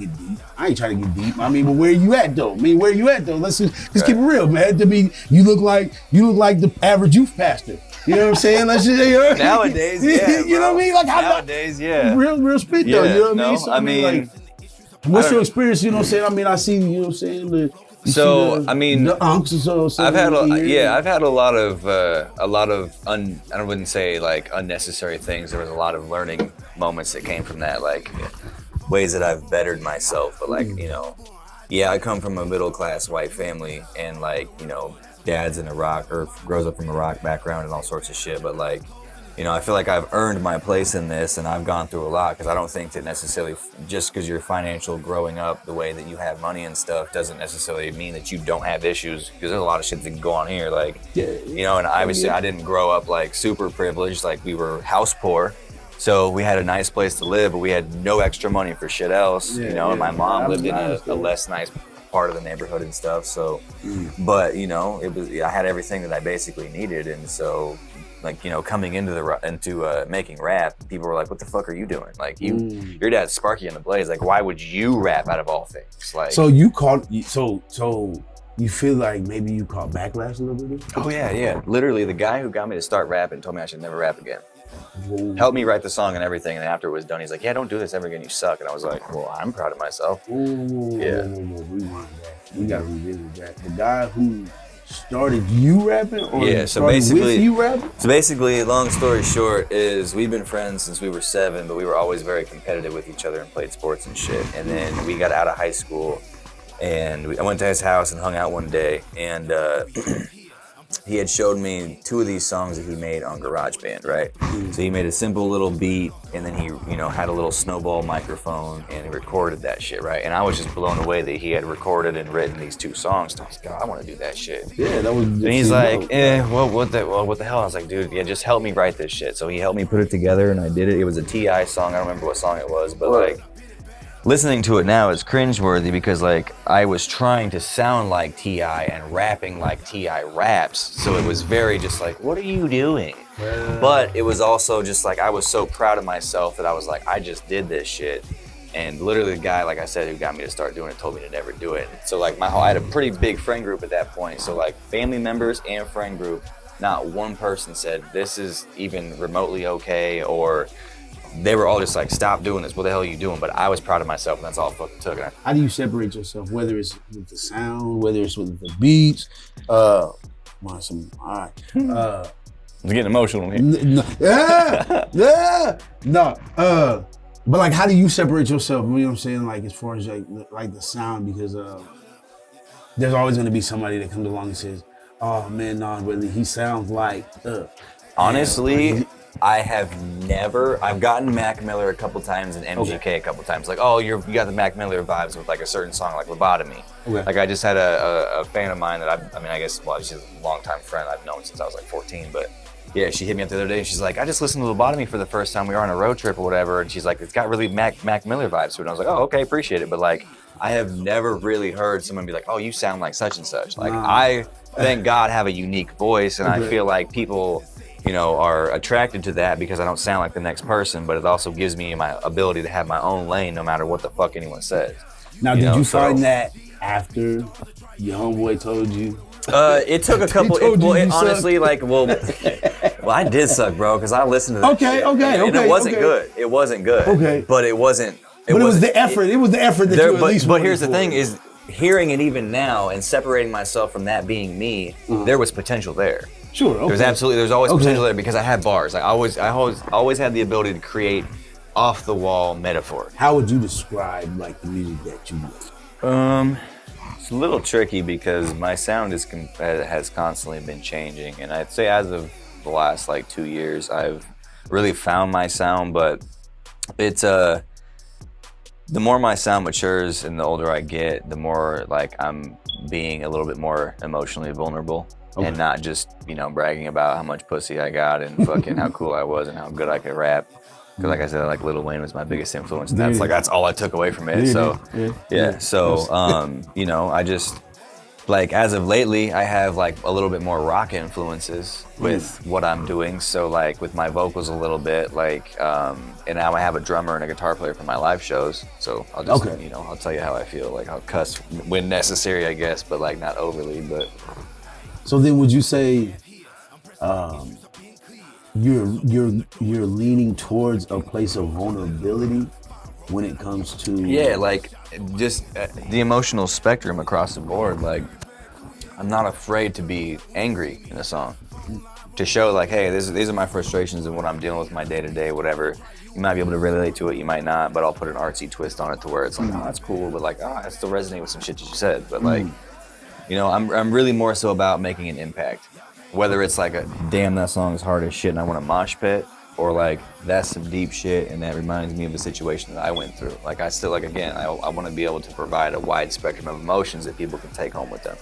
get deep. I ain't trying to get deep. I mean, but where you at though? Let's just keep it real, man. To me, you look like the average youth pastor. You know what I'm saying? Let's just nowadays, yeah. You know what I mean? Like nowadays, yeah. Real spit though. You know what I mean? So, I mean, like, what's your experience? You know what I'm saying? I mean, I see. You know what I'm saying? The unks. I've had a lot of I wouldn't say like unnecessary things. There was a lot of learning moments that came from that, like ways that I've bettered myself. But like, you know, I come from a middle class white family, and like, you know, dad's in Iraq or grows up from a rock background and all sorts of shit. But like, you know, I feel like I've earned my place in this, and I've gone through a lot, because I don't think that necessarily just because you're financial growing up the way that you have money and stuff doesn't necessarily mean that you don't have issues, because there's a lot of shit that can go on here. Like, you know, and obviously I didn't grow up like super privileged. Like, we were house poor. So we had a nice place to live, but we had no extra money for shit else, you know, and my mom lived in a less nice part of the neighborhood and stuff. So, but you know, I had everything that I basically needed. And so, like, you know, coming into making rap, people were like, "What the fuck are you doing? Like, your dad's Sparky and the Blaze. Like, why would you rap out of all things?" Like, so you feel like maybe you caught backlash a little bit? Oh yeah. Literally, the guy who got me to start rapping told me I should never rap again. Helped me write the song and everything, and after it was done, he's like, "Yeah, don't do this ever again. You suck." And I was like, "Well, I'm proud of myself." Rewind that. We gotta revisit that. The guy who started you rapping, or so basically, with you rapping? So basically, long story short, is we've been friends since we were 7, but we were always very competitive with each other and played sports and shit. And then we got out of high school, and I went to his house and hung out one day, and he had showed me 2 of these songs that he made on GarageBand, right? So he made a simple little beat, and then he, you know, had a little snowball microphone, and he recorded that shit, right? And I was just blown away that he had recorded and written these 2 songs. So I was like, "God, I want to do that shit." Yeah, that was. And he's like, what the hell? I was like, "Dude, yeah, just help me write this shit." So he helped me put it together, and I did it. It was a T.I. song. I don't remember what song it was, but like, listening to it now is cringeworthy, because like, I was trying to sound like T.I. and rapping like T.I. raps, so it was very just like, "What are you doing?" But it was also just like, I was so proud of myself that I was like, I just did this shit. And literally the guy, like I said, who got me to start doing it told me to never do it. So like, I had a pretty big friend group at that point. So like, family members and friend group, not one person said this is even remotely okay, or they were all just like, "Stop doing this. What the hell are you doing?" But I was proud of myself, and that's all it fucking took. How do you separate yourself, whether it's with the sound, whether it's with the beats? I'm getting emotional here. But like, how do you separate yourself? You know what I'm saying? Like, as far as like the sound, because there's always going to be somebody that comes along and says, "Oh man, no, really, he sounds like." Honestly, I've gotten Mac Miller a couple times and MGK a couple times. Like, "Oh, you got the Mac Miller vibes with like a certain song, like Lobotomy." Okay. Like, I just had a fan of mine that she's a longtime friend I've known since I was like 14, but yeah, she hit me up the other day and she's like, "I just listened to Lobotomy for the first time. We were on a road trip or whatever," and she's like, "It's got really Mac Miller vibes to it." And I was like, "Oh, okay, appreciate it." But like, I have never really heard someone be like, "Oh, you sound like such and such." Like, I, thank God, have a unique voice, and I feel like people, you know, are attracted to that because I don't sound like the next person, but it also gives me my ability to have my own lane no matter what the fuck anyone says. Now, did you find that after your homeboy told you? It took a couple. Honestly, like, well, I did suck, bro, because I listened to that. Okay. And it wasn't good. It wasn't good. Okay. But it wasn't. It was the effort. It was the effort that you at least. But here's the thing: is hearing it even now and separating myself from that being me, there was potential there. Sure. Okay. There's always potential there, because I had bars. Like, I always had the ability to create off the wall metaphor. How would you describe like the music that you make? It's a little tricky because my sound has constantly been changing, and I'd say as of the last like 2 years, I've really found my sound. But it's the more my sound matures and the older I get, the more like I'm being a little bit more emotionally vulnerable. Okay. And not just, you know, bragging about how much pussy I got and fucking how cool I was and how good I could rap. Because like I said, like Lil Wayne was my biggest influence, and that's all I took away from it. So, yeah. So, you know, I just, like as of lately, I have like a little bit more rock influences with what I'm doing. So like with my vocals a little bit, like, and now I have a drummer and a guitar player for my live shows. So I'll just, you know, I'll tell you how I feel. Like I'll cuss when necessary, I guess, but like not overly. But so then, would you say you're leaning towards a place of vulnerability when it comes to like just the emotional spectrum across the board. Like I'm not afraid to be angry in a song, to show like, hey, these are my frustrations and what I'm dealing with my day to day, whatever. You might be able to relate to it, you might not, but I'll put an artsy twist on it to where it's like, oh, that's cool, but like, oh, I still resonate with some shit that you said. But like, you know, I'm really more so about making an impact. Whether it's like a, damn, that song is hard as shit and I want to mosh pit, or like, that's some deep shit and that reminds me of a situation that I went through. Like I still, like, again, I want to be able to provide a wide spectrum of emotions that people can take home with them.